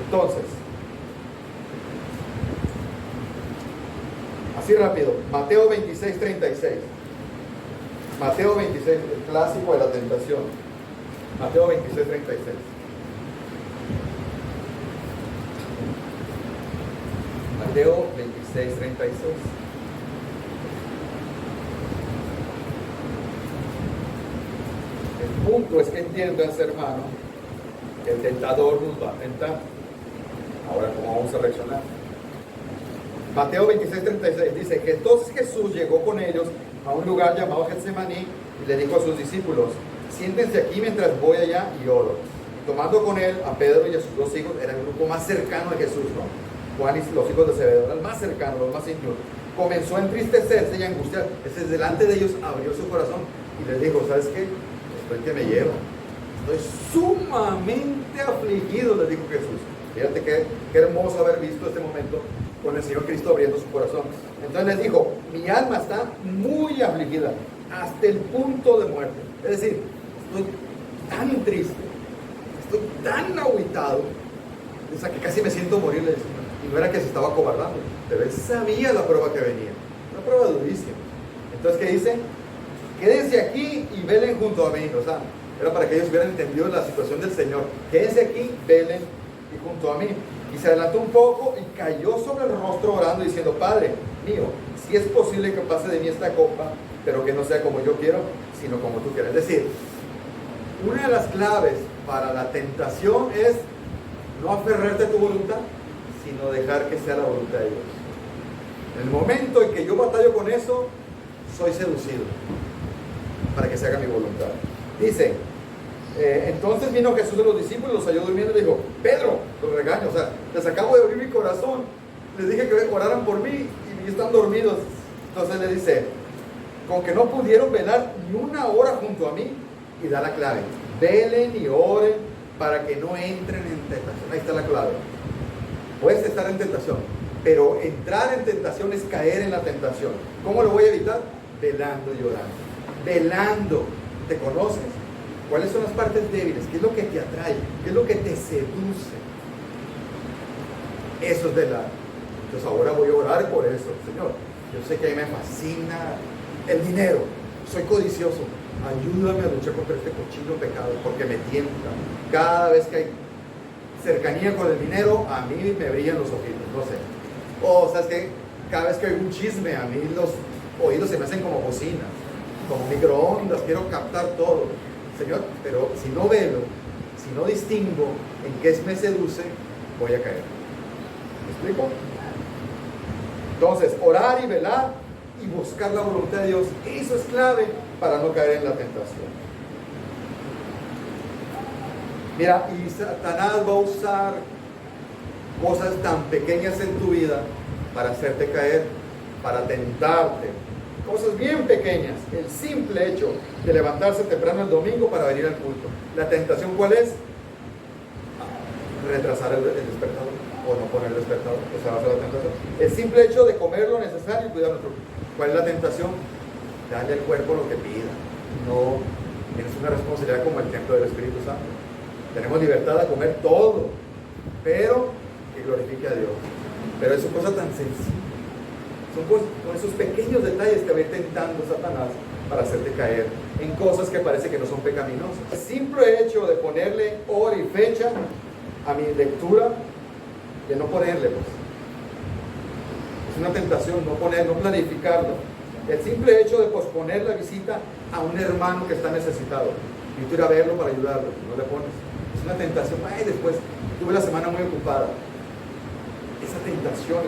Entonces, así rápido, Mateo 26:36. Mateo 26, el clásico de la tentación. Mateo 26:36. Mateo 26:36. El punto es que entiendas, hermano, que el tentador nos va a tentar. Ahora, ¿cómo vamos a reaccionar? Mateo 26:36 dice que entonces Jesús llegó con ellos a un lugar llamado Getsemaní y le dijo a sus discípulos, siéntense aquí mientras voy allá y oro. Y tomando con él a Pedro y a sus 2 hijos, era el grupo más cercano de Jesús, ¿no? Juan y los hijos de Zebedeo eran más cercanos, los más íntimos. Comenzó a entristecerse y a angustiar. Entonces delante de ellos abrió su corazón y les dijo, ¿sabes qué? Estoy que me lleva. Estoy sumamente afligido, les dijo Jesús. Fíjate qué hermoso haber visto este momento con el Señor Cristo abriendo su corazón. Entonces les dijo, mi alma está muy afligida, hasta el punto de muerte. Es decir, estoy tan triste, estoy tan agüitado, o sea, que casi me siento morir, le decía. Y no era que se estaba acobardando, pero él sabía la prueba que venía. Una prueba durísima. Entonces, ¿qué dice? Quédense aquí y velen junto a mí. O sea, era para que ellos hubieran entendido la situación del Señor. Quédense aquí, velen y junto a mí. Y se adelantó un poco y cayó sobre el rostro orando, diciendo: Padre mío, si es posible que pase de mí esta copa, pero que no sea como yo quiero, sino como tú quieres. Es decir, una de las claves para la tentación es no aferrarte a tu voluntad, sino dejar que sea la voluntad de Dios. En el momento en que yo batallo con eso, soy seducido para que se haga mi voluntad. Dice, entonces vino Jesús de los discípulos, los halló durmiendo y le dijo: Pedro, los regaño, o sea, les acabo de abrir mi corazón, les dije que oraran por mí y están dormidos. Entonces le dice: con que no pudieron velar ni una hora junto a mí. Y da la clave: velen y oren para que no entren en tentación. Ahí está la clave. Puedes estar en tentación, pero entrar en tentación es caer en la tentación. ¿Cómo lo voy a evitar? Velando y orando. Velando. ¿Te conoces? ¿Cuáles son las partes débiles? ¿Qué es lo que te atrae? ¿Qué es lo que te seduce? Eso es velar. Entonces ahora voy a orar por eso. Señor, yo sé que a mí me fascina el dinero. Soy codicioso. Ayúdame a luchar contra este cochino pecado, porque me tienta. Cada vez que hay cercanía con el dinero, a mí me brillan los ojitos, no sé. O sabes que cada vez que hay un chisme, a mí los oídos se me hacen como bocinas, como microondas, quiero captar todo. Señor, pero si no velo, si no distingo en qué me seduce, voy a caer. ¿Me explico? Entonces, orar y velar y buscar la voluntad de Dios, eso es clave para no caer en la tentación. Mira, y Satanás va a usar cosas tan pequeñas en tu vida para hacerte caer, para tentarte. Cosas bien pequeñas. El simple hecho de levantarse temprano el domingo para venir al culto. ¿La tentación cuál es? Retrasar el despertador o no poner el despertador. Esa va a ser la tentación. El simple hecho de comer lo necesario y cuidar nuestro cuerpo. ¿Cuál es la tentación? Darle al cuerpo lo que pida. No, tienes una responsabilidad como el templo del Espíritu Santo. Tenemos libertad a comer todo, pero que glorifique a Dios. Pero es una cosa tan sencilla. Son con esos pequeños detalles que va a ir tentando Satanás para hacerte caer en cosas que parece que no son pecaminosas. El simple hecho de ponerle hora y fecha a mi lectura, de no ponerle, pues, es una tentación no planificarlo. El simple hecho de posponer la visita a un hermano que está necesitado y tú ir a verlo para ayudarlo, no le pones. Es una tentación. Ay, después tuve la semana muy ocupada. Esa tentación,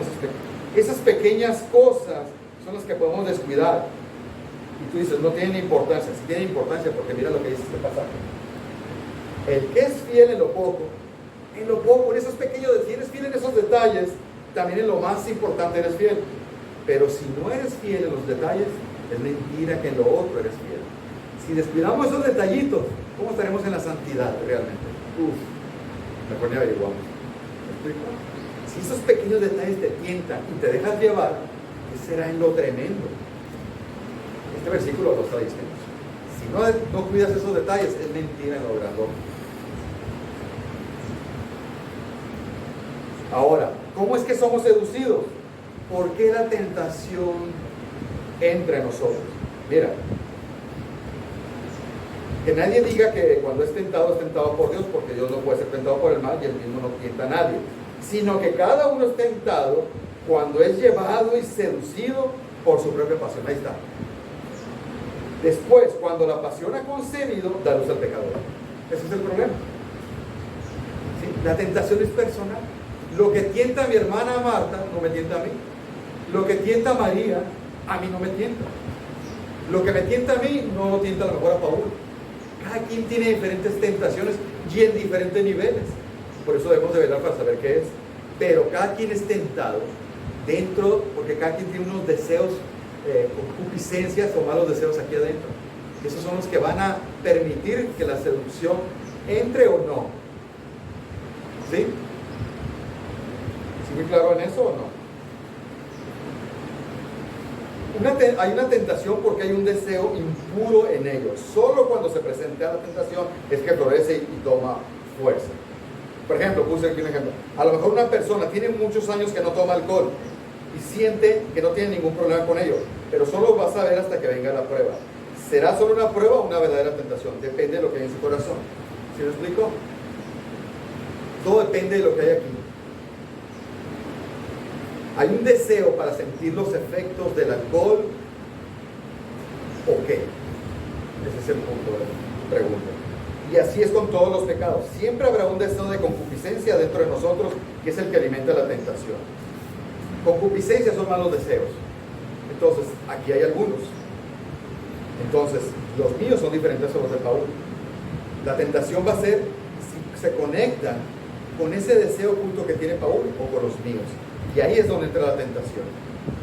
esas pequeñas cosas son las que podemos descuidar. Y tú dices, no tienen importancia. Sí tienen importancia, porque mira lo que dice este pasaje. El que es fiel en lo poco, en esos pequeños, si eres fiel en esos detalles, también en lo más importante eres fiel. Pero si no eres fiel en los detalles, es mentira que en lo otro eres fiel. Si descuidamos esos detallitos, ¿cómo estaremos en la santidad realmente? Mejor ni averiguamos. ¿Me explico? Si esos pequeños detalles te tientan y te dejas llevar, ¿qué será en lo tremendo? Este versículo lo está diciendo. Si no cuidas esos detalles, es mentira en lo grandote. Ahora, ¿cómo es que somos seducidos? ¿Por qué la tentación entra en nosotros? Mira, que nadie diga que cuando es tentado por Dios, porque Dios no puede ser tentado por el mal y él mismo no tienta a nadie, sino que cada uno es tentado cuando es llevado y seducido por su propia pasión. Ahí está. Después, cuando la pasión ha concebido, da luz al pecador. Ese es el problema. ¿Sí? La tentación es personal. Lo que tienta a mi hermana Marta no me tienta a mí. Lo que tienta a María, a mí no me tienta. Lo que me tienta a mí no lo tienta a lo mejor a Paul. Cada quien tiene diferentes tentaciones y en diferentes niveles. Por eso debemos de velar para saber qué es. Pero cada quien es tentado dentro, porque cada quien tiene unos deseos, concupiscencias o malos deseos aquí adentro. Esos son los que van a permitir que la seducción entre o no. ¿Sí? ¿Sí muy claro en eso o no? Hay una tentación porque hay un deseo impuro en ellos. Solo cuando se presenta la tentación es que florece y toma fuerza. Por ejemplo, puse aquí un ejemplo. A lo mejor una persona tiene muchos años que no toma alcohol y siente que no tiene ningún problema con ello, pero solo va a saber hasta que venga la prueba. ¿Será solo una prueba o una verdadera tentación? Depende de lo que hay en su corazón. ¿Sí me explico? Todo depende de lo que hay aquí. ¿Hay un deseo para sentir los efectos del alcohol o qué? Ese es el punto de la pregunta. Y así es con todos los pecados. Siempre habrá un deseo de concupiscencia dentro de nosotros, que es el que alimenta la tentación. Concupiscencia son malos deseos. Entonces, aquí hay algunos. Entonces, los míos son diferentes a los de Paul. La tentación va a ser si se conectan con ese deseo oculto que tiene Paul o con los míos. Y ahí es donde entra la tentación.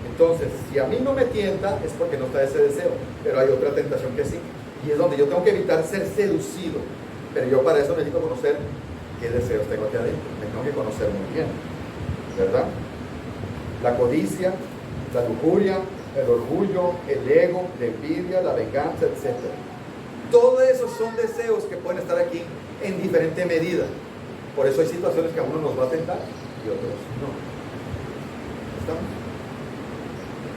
Entonces, si a mí no me tienta, es porque no está ese deseo. Pero hay otra tentación que sí. Y es donde yo tengo que evitar ser seducido. Pero yo para eso necesito conocer qué deseos tengo aquí adentro. Me tengo que conocer muy bien. ¿Verdad? La codicia, la lujuria, el orgullo, el ego, la envidia, la venganza, etc. Todo eso son deseos que pueden estar aquí en diferente medida. Por eso hay situaciones que a uno nos va a tentar y otros no. ¿Estamos?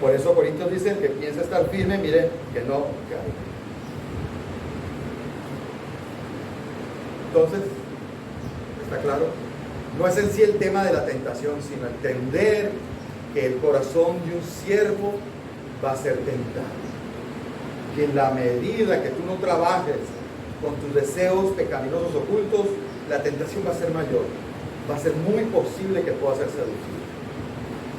Por eso Corintios dice, el que piensa estar firme, mire que no cae. Entonces, ¿está claro? No es en sí el tema de la tentación, sino entender que el corazón de un siervo va a ser tentado. Que en la medida que tú no trabajes con tus deseos pecaminosos ocultos, la tentación va a ser mayor. Va a ser muy posible que pueda ser seducido.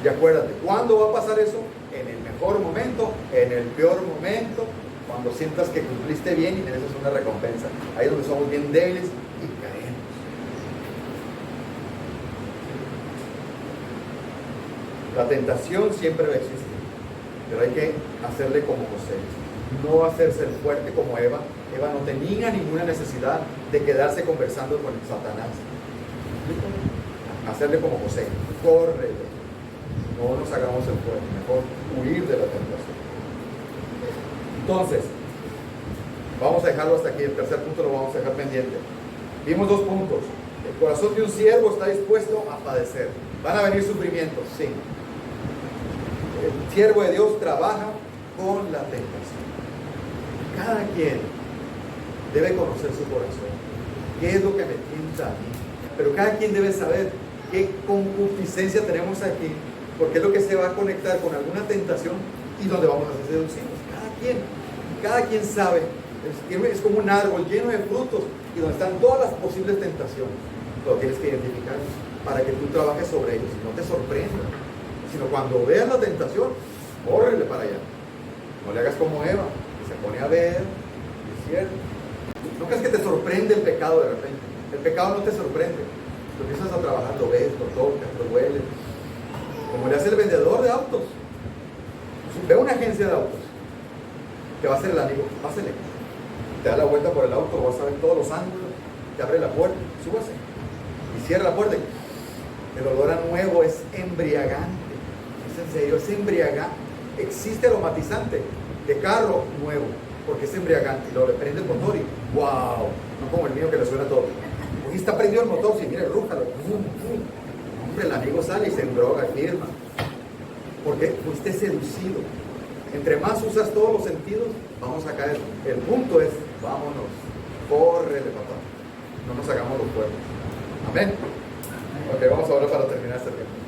Y acuérdate, ¿cuándo va a pasar eso? En el mejor momento, en el peor momento, cuando sientas que cumpliste bien y mereces una recompensa. Ahí es donde somos bien débiles y caemos. La tentación siempre va a existir, pero hay que hacerle como José. No hacerse el fuerte como Eva. Eva no tenía ninguna necesidad de quedarse conversando con Satanás. Hacerle como José. Corre. No nos hagamos el fuerte. Mejor huir de la tentación. Entonces, vamos a dejarlo hasta aquí. El tercer punto lo vamos a dejar pendiente. Vimos dos puntos. El corazón de un siervo está dispuesto a padecer. Van a venir sufrimientos, sí. El siervo de Dios trabaja con la tentación. Cada quien debe conocer su corazón. ¿Qué es lo que me tienta a mí? Pero cada quien debe saber qué concupiscencia tenemos aquí, porque es lo que se va a conectar con alguna tentación y donde vamos a ser seducidos. Cada quien sabe. Es como un árbol lleno de frutos y donde están todas las posibles tentaciones. Lo tienes que identificar para que tú trabajes sobre ellos y no te sorprenda. Sino cuando veas la tentación, córrele para allá. No le hagas como Eva, que se pone a ver, y es cierto. No creas que te sorprende el pecado de repente. El pecado no te sorprende. Tú empiezas a trabajar, lo ves, lo tocas, lo hueles. Como le hace el vendedor de autos. Ve una agencia de autos. Te va a hacer el amigo, pásele. Te da la vuelta por el auto, vas a ver todos los ángulos, te abre la puerta, súbase. Y cierra la puerta. El olor a nuevo es embriagante. Es en serio, es embriagante. Existe aromatizante de carro nuevo, porque es embriagante. Y luego le prende el motor y ¡wow! No como el mío que le suena todo. Hoy está prendido el motor, si mira, rújalo. Hombre, el amigo sale y se endroga, firma. Porque fuiste seducido. Entre más usas todos los sentidos, vamos a caer. El punto es, vámonos, córrele, papá. No nos hagamos los fuertes. Amén. Ok, vamos ahora para terminar este tiempo.